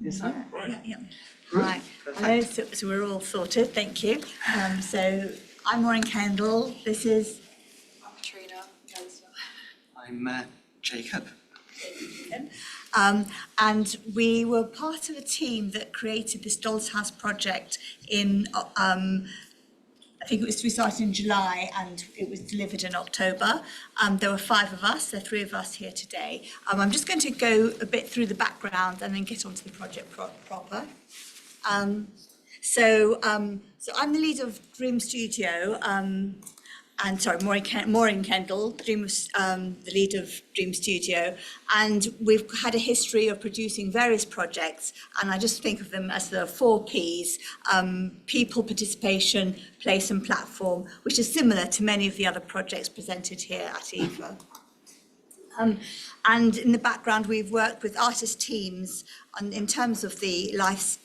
Is that right? Yeah. Right. Hello, so we're all sorted, thank you. So I'm Maureen Kendal. This is Caitriona. I'm Jacob. and we were part of a team that created this Doll's House project in I think we started in July and it was delivered in October. There were 5 of us, there are 3 of us here today. I'm just going to go a bit through the background and then get onto the project proper. So I'm the lead of Dream Studio, and sorry, Maureen Kendal, the lead of Dream Studio, and we've had a history of producing various projects, and I just think of them as the 4 Ps, people, participation, place and platform, which is similar to many of the other projects presented here at EVA. And in the background, we've worked with artist teams in terms of the life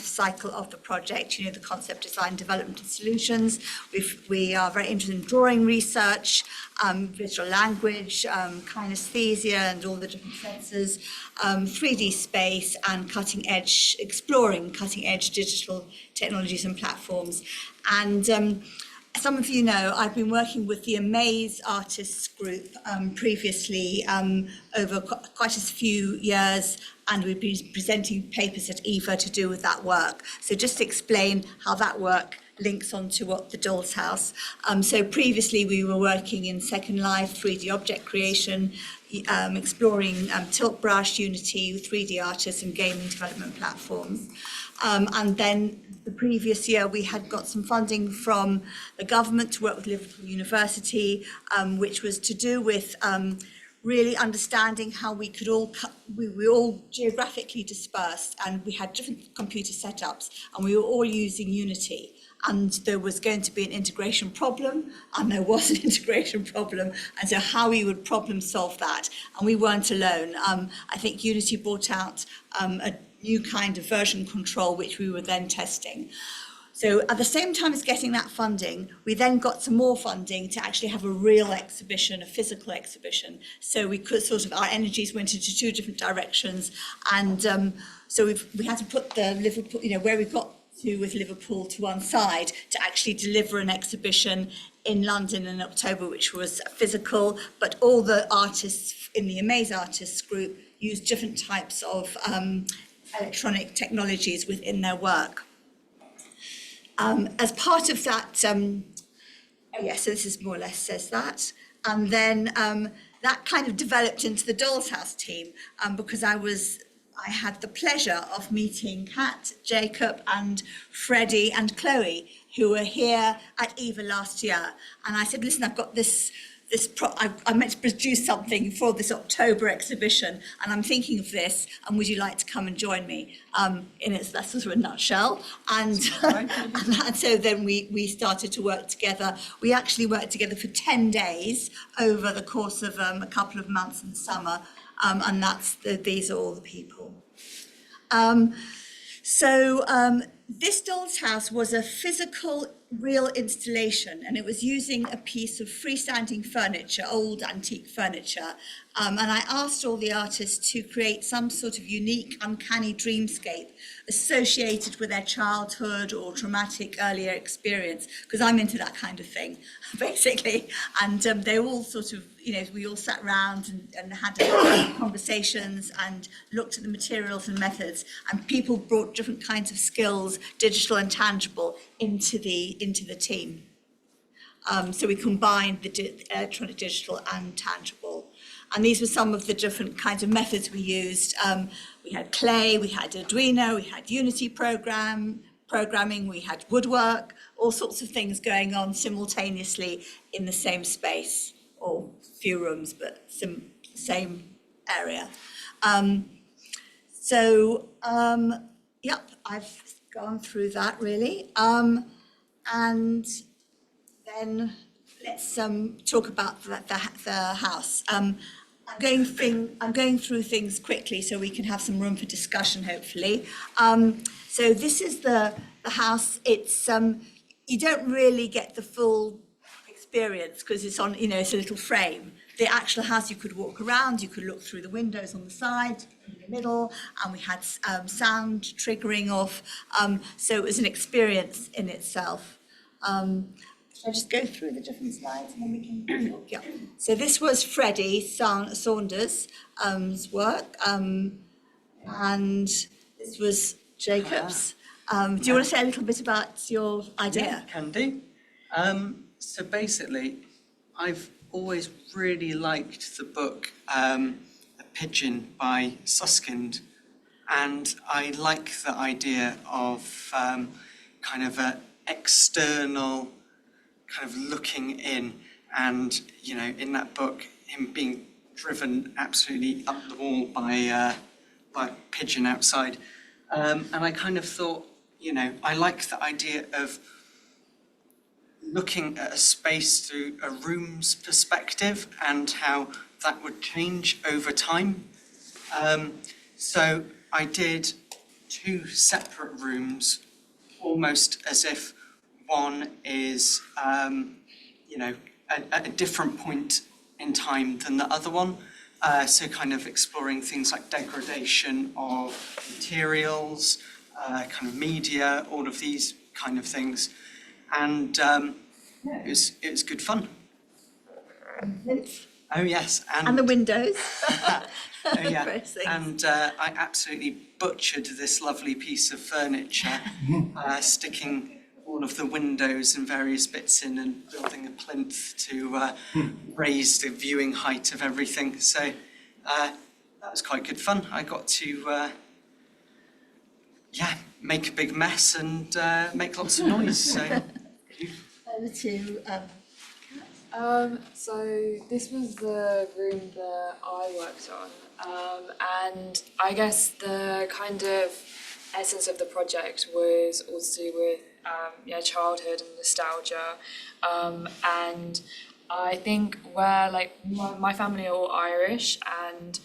cycle of the project, you know, the concept, design, development and solutions. We are very interested in drawing research, visual language, kinesthesia and all the different senses, 3D space and exploring cutting edge digital technologies and platforms. And some of you know I've been working with the Amaze Artists group previously over quite a few years, and we've been presenting papers at EVA to do with that work. So just to explain how that work links onto what the Doll's House. So previously we were working in Second Life, 3D object creation, exploring tilt brush, Unity, 3D artists and gaming development platforms. And then the previous year we had got some funding from the government to work with Liverpool University, which was to do with really understanding how we could we were all geographically dispersed and we had different computer setups and we were all using Unity. And there was going to be an integration problem, and there was an integration problem, and so how we would problem solve that. And we weren't alone. I think Unity brought out a new kind of version control, which we were then testing. So at the same time as getting that funding, we then got some more funding to actually have a real exhibition, a physical exhibition. So we could our energies went into 2 different directions. And so we had to put the Liverpool, where we got to with Liverpool to one side to actually deliver an exhibition in London in October, which was physical, but all the artists in the Amaze Artists group used different types of electronic technologies within their work. As part of that, so this is more or less says that. And then that kind of developed into the Doll's House team because I had the pleasure of meeting Kat, Jacob and Freddie and Chloe, who were here at EVA last year. And I said, listen, I've got I meant to produce something for this October exhibition, and I'm thinking of this, and would you like to come and join me? That's sort of a nutshell. And so then we started to work together. We actually worked together for 10 days over the course of a couple of months in the summer, and these are all the people. This Doll's House was a physical, real installation, and it was using a piece of freestanding furniture, old antique furniture. And I asked all the artists to create some sort of unique, uncanny dreamscape associated with their childhood or traumatic earlier experience, because I'm into that kind of thing, basically. And they all sort of, we all sat around and had conversations and looked at the materials and methods, and people brought different kinds of skills, digital and tangible, into the team. So we combined the electronic, digital and tangible. And these were some of the different kinds of methods we used. We had clay, we had Arduino, we had Unity programming, we had woodwork, all sorts of things going on simultaneously in the same space, or few rooms, but same area. Yep, I've gone through that really. And then let's talk about the house. I'm going through things quickly so we can have some room for discussion, hopefully. So this is the house. It's you don't really get the full experience because it's on, it's a little frame. the actual house, you could walk around, you could look through the windows on the side, in the middle, and we had sound triggering of, so it was an experience in itself. Should I just go through the different slides and then we can, yeah. So this was Freddie Saunders' work, and this was Jacob's. Do you want to say a little bit about your idea? Yeah, can do. So basically, I've always really liked the book A Pigeon by Susskind, and I like the idea of kind of an external kind of looking in, and in that book, him being driven absolutely up the wall by a pigeon outside, and I kind of thought, I like the idea of looking at a space through a room's perspective and how that would change over time. So I did 2 separate rooms, almost as if one is, at a different point in time than the other one. So kind of exploring things like degradation of materials, kind of media, all of these kind of things. And it was good fun. Oh yes, and the windows. Oh yeah, and I absolutely butchered this lovely piece of furniture, sticking all of the windows and various bits in and building a plinth to raise the viewing height of everything. So that was quite good fun. I got to make a big mess and make lots of noise. So over to so this was the room that I worked on, and I guess the kind of essence of the project was all to do with childhood and nostalgia, and I think where my family are all Irish, and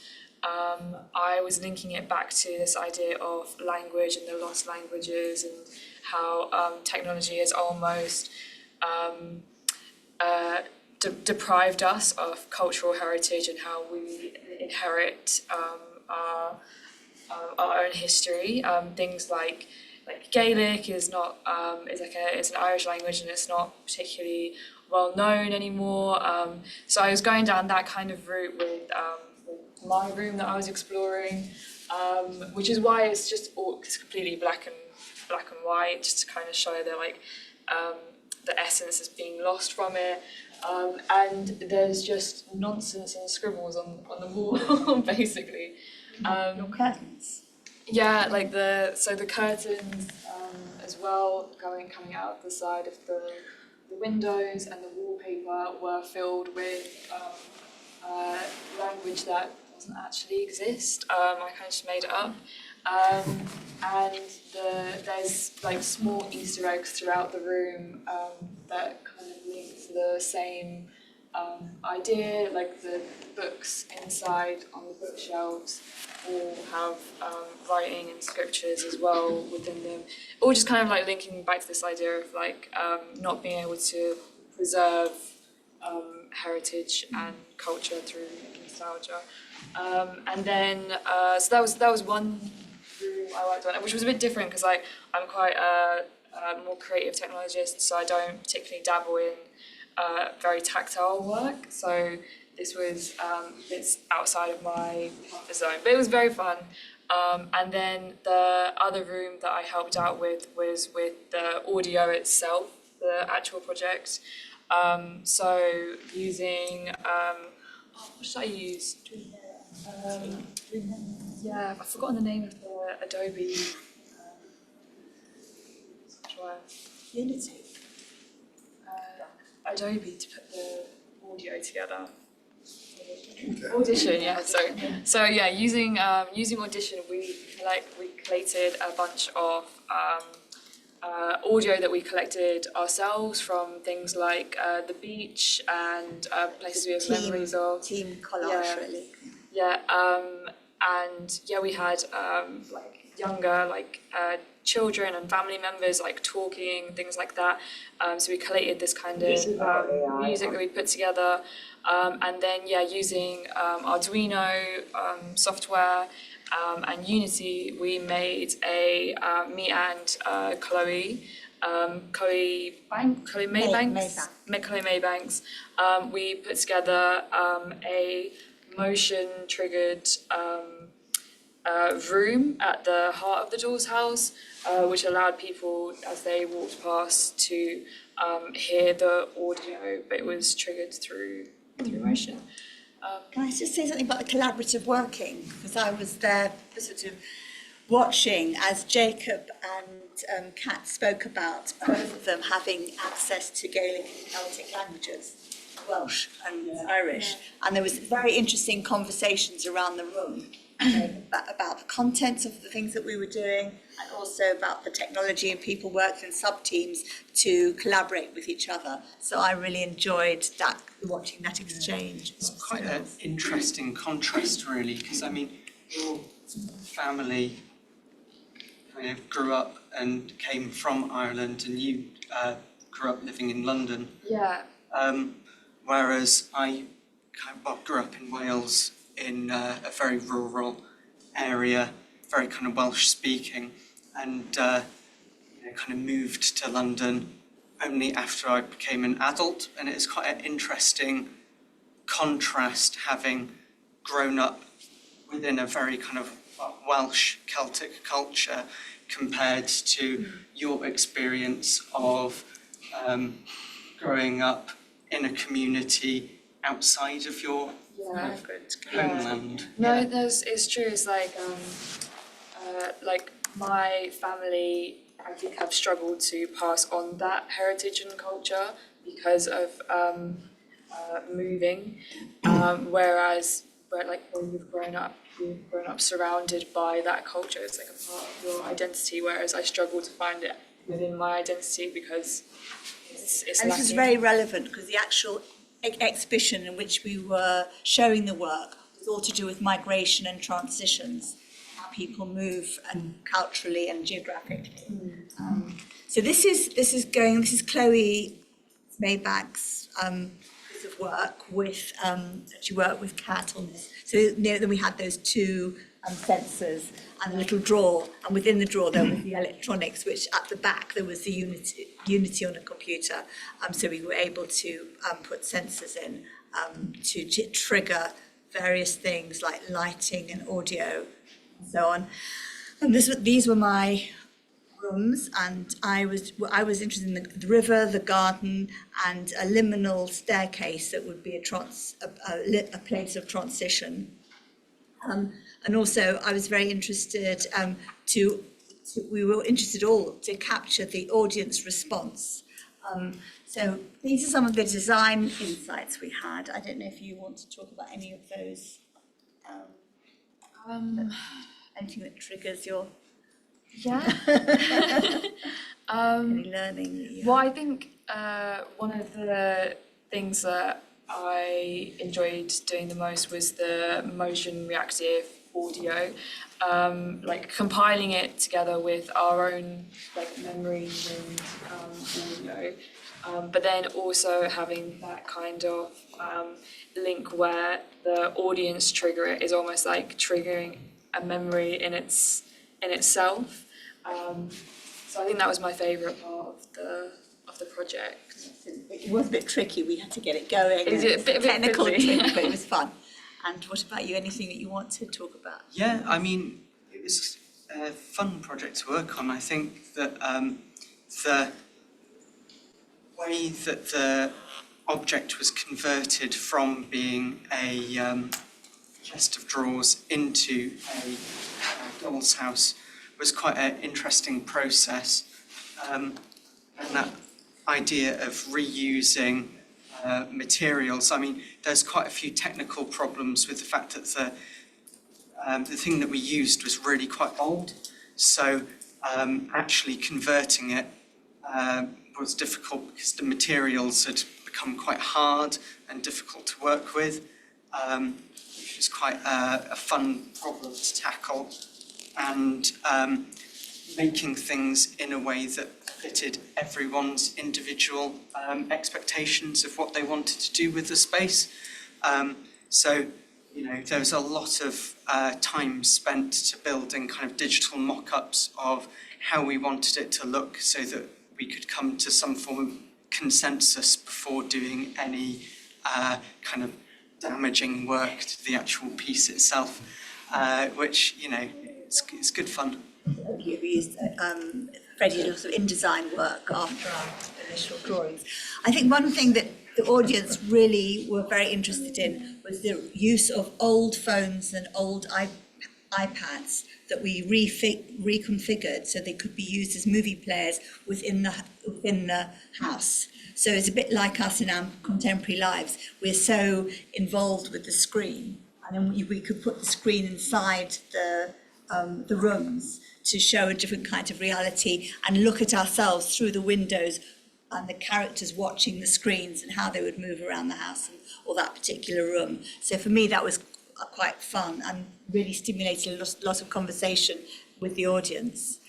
I was linking it back to this idea of language and the lost languages, and how technology has almost deprived us of cultural heritage, and how we inherit our own history. Things like Gaelic is not it's an Irish language, and it's not particularly well known anymore. So I was going down that kind of route with my room that I was exploring, which is why it's completely black and white, just to kind of show that the essence is being lost from it. And there's just nonsense and scribbles on the wall, basically. your curtains. Yeah, the curtains as well, coming out of the side of the windows, and the wallpaper were filled with language that doesn't actually exist. I kind of just made it up. And there's small Easter eggs throughout the room that kind of link to the same idea. Like the books inside on the bookshelves all have writing and scriptures as well within them. All just kind of linking back to this idea of not being able to preserve heritage and culture through nostalgia. And then so that was one room I worked on, which was a bit different because I'm quite a more creative technologist, so I don't particularly dabble in very tactile work. So this was bits outside of my comfort zone, but it was very fun. And then the other room that I helped out with was with the audio itself, the actual project. So using what should I use? I've forgotten the name of the Adobe software. Unity. Adobe to put the audio together. Audition, yeah. So yeah, using Audition, we collated a bunch of audio that we collected ourselves from things like the beach and places we have memories of. Team collage, really. Yeah, And yeah, we had like younger children and family members like talking, things like that. So we collated this kind of music that we put together, and then yeah, using Arduino software and Unity, we made a me and Chloe Maybanks. We put together a motion triggered room at the heart of the doll's house, which allowed people as they walked past to hear the audio, but it was triggered through motion. Can I just say something about the collaborative working? Because I was there sort of watching as Jacob and Kat spoke about both of them having access to Gaelic and Celtic languages, Welsh and Irish. And there was very interesting conversations around the room about the contents of the things that we were doing, and also about the technology, and people worked in sub-teams to collaborate with each other. So I really enjoyed that, watching that exchange. It's quite an interesting contrast, really, because I mean, your family kind of grew up and came from Ireland, and you grew up living in London. Yeah. Whereas I grew up in Wales in a very rural area, very kind of Welsh speaking, and kind of moved to London only after I became an adult. And it's quite an interesting contrast, having grown up within a very kind of Welsh Celtic culture compared to your experience of growing up in a community outside of your homeland. No, it's true. It's like my family, I think, have struggled to pass on that heritage and culture because of moving. Whereas when you've grown up surrounded by that culture. It's like a part of your identity. Whereas I struggle to find it within my identity because it's and lacking. this is very relevant because the actual exhibition in which we were showing the work was all to do with migration and transitions, how people move and culturally and geographically. So this is Chloe Maybank's piece of work with she worked with Kat on this. So then we had those two sensors and a little drawer, and within the drawer there was the electronics, which at the back there was the Unity on a computer. So we were able to put sensors in to trigger various things like lighting and audio and so on. And these were my rooms, and I was interested in the river, the garden, and a liminal staircase that would be a place of transition. And also, I was very interested we were interested all to capture the audience response. So these are some of the design insights we had. I don't know if you want to talk about any of those. Anything that triggers your any learning that you Well, I think one of the things that I enjoyed doing the most was the motion reactive audio, like compiling it together with our own like memories and audio, but then also having that kind of link where the audience trigger it is almost like triggering a memory in itself. So I think that was my favourite part of the project. It was a bit tricky. We had to get it going. It was a bit technical fiddly. trick, but it was fun. And what about you? Anything that you want to talk about? Yeah, I mean, it was a fun project to work on. I think that the way that the object was converted from being a chest of drawers into a doll's house was quite an interesting process. And that idea of reusing materials, I mean, there's quite a few technical problems with the fact that the thing that we used was really quite old. So actually converting it was difficult because the materials had become quite hard and difficult to work with. If which was quite a fun problem to tackle, and making things in a way that fitted everyone's individual expectations of what they wanted to do with the space. So, you know, there was a lot of time spent to building kind of digital mock-ups of how we wanted it to look so that we could come to some form of consensus before doing any kind of damaging work to the actual piece itself, which, you know, it's good fun. We used Freddie did a lot of InDesign work after our initial drawings. I think one thing that the audience really were very interested in was the use of old phones and old iPads that we reconfigured so they could be used as movie players within the house. So it's a bit like us in our contemporary lives. We're so involved with the screen, and then we could put the screen inside the rooms to show a different kind of reality and look at ourselves through the windows and the characters watching the screens and how they would move around the house or that particular room. So for me, that was quite fun and really stimulated a lot of conversation with the audience.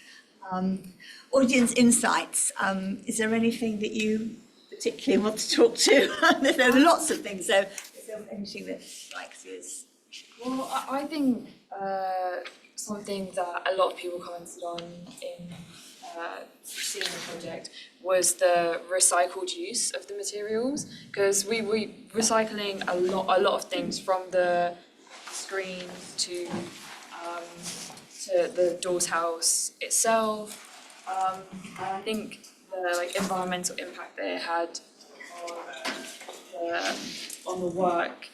Audience insights. Is there anything that you particularly want to talk to? There are lots of things, so is there anything that strikes you as... Well, I think something that a lot of people commented on in seeing the project was the recycled use of the materials, because we recycling a lot of things, from the screens to the doll's house itself, and I think the environmental impact that it had on the work.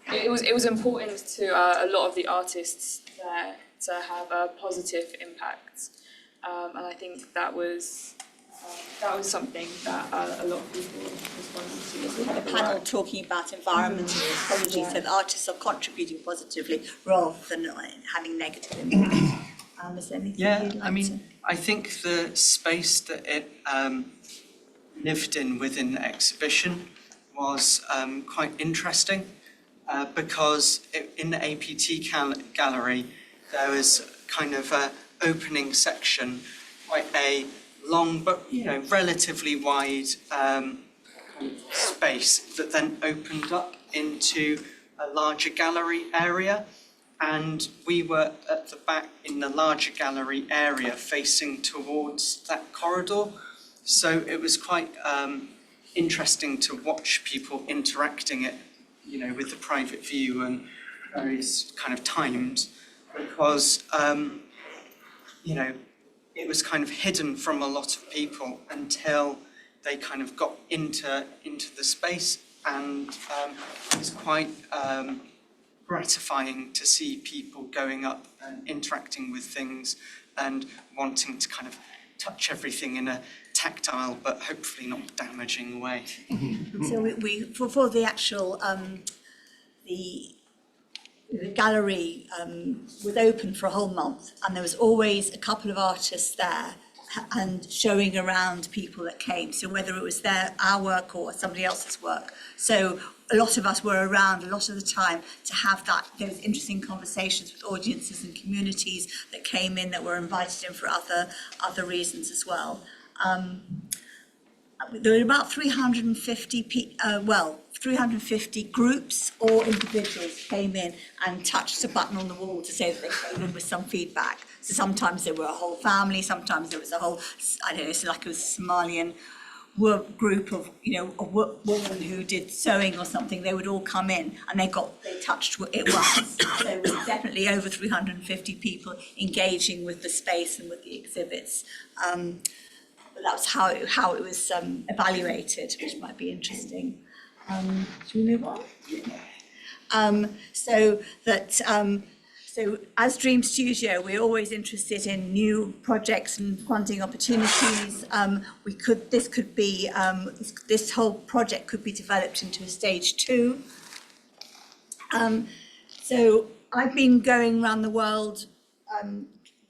It was important to a lot of the artists there to have a positive impact, and I think that was something that a lot of people responded to. The panel talking about environmental ecology, so the artists are contributing positively rather than having negative impact. Is there anything you'd like I mean, I think the space that it lived in within the exhibition was quite interesting. Because in the APT Gallery, there was kind of an opening section, quite a long but, you know, relatively wide kind of space that then opened up into a larger gallery area. And we were at the back in the larger gallery area facing towards that corridor. So it was quite interesting to watch people interacting it, you know, with the private view and various kind of times, because, you know, it was kind of hidden from a lot of people until they kind of got into the space, and it was quite gratifying to see people going up and interacting with things and wanting to kind of touch everything in a tactile but hopefully not damaging way. So we for the actual the gallery was open for a whole month, and there was always a couple of artists there and showing around people that came. So whether it was our work or somebody else's work. So a lot of us were around a lot of the time to have those interesting conversations with audiences and communities that came in, that were invited in for other reasons as well. There were about 350 groups or individuals came in and touched a button on the wall to say that they came in with some feedback. So sometimes there were a whole family, sometimes there was a whole, I don't know, it's like a Somalian group of, you know, a woman who did sewing or something. They would all come in and they touched it once. So there was definitely over 350 people engaging with the space and with the exhibits. But that's how it was evaluated, which might be interesting. Should we move on? So as Dream Studio, we're always interested in new projects and funding opportunities. This whole project could be developed into a stage 2. So I've been going around the world,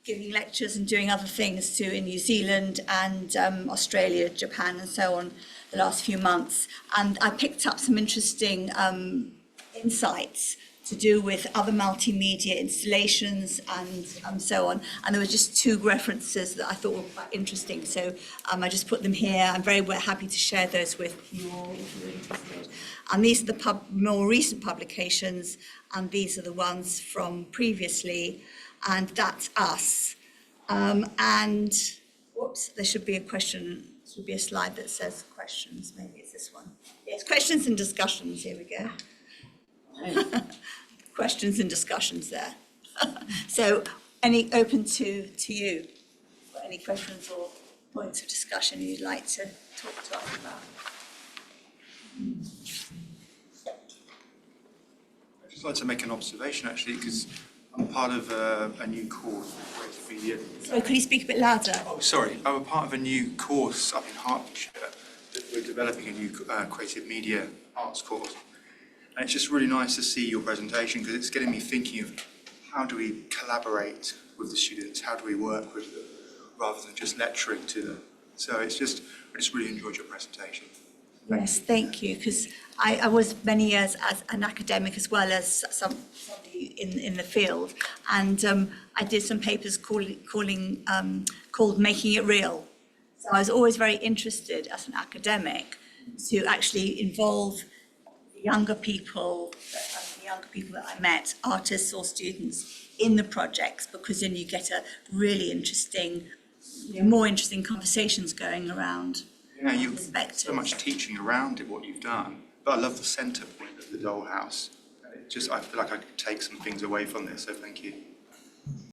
giving lectures and doing other things too in New Zealand and Australia, Japan and so on the last few months. And I picked up some interesting insights to do with other multimedia installations and so on. And there were just 2 references that I thought were quite interesting. So I just put them here. I'm very happy to share those with you all if you're interested. And these are the more recent publications, and these are the ones from previously. And that's us. And whoops, there should be a question. There should be a slide that says questions. Maybe it's this one. Yes, questions and discussions. Here we go. Questions and discussions there. So, open to you. Any questions or points of discussion you'd like to talk to us about? I'd just like to make an observation actually, because I'm part of a new course, Creative Media. So could you speak a bit louder? Oh, sorry. I'm a part of a new course up in Hertfordshire. We're developing a new Creative Media Arts course. And it's just really nice to see your presentation, because it's getting me thinking of how do we collaborate with the students, how do we work with them, rather than just lecturing to them. So I just really enjoyed your presentation. Yes, thank you, because I was many years as an academic as well as somebody in the field, and I did some papers called Making It Real. So I was always very interested as an academic to actually involve the younger people that I met, artists or students, in the projects, because then you get a really interesting, more interesting conversations going around. Yeah, you've so much teaching around it, what you've done. But I love the centre point of the dollhouse. I feel like I could take some things away from this, so thank you.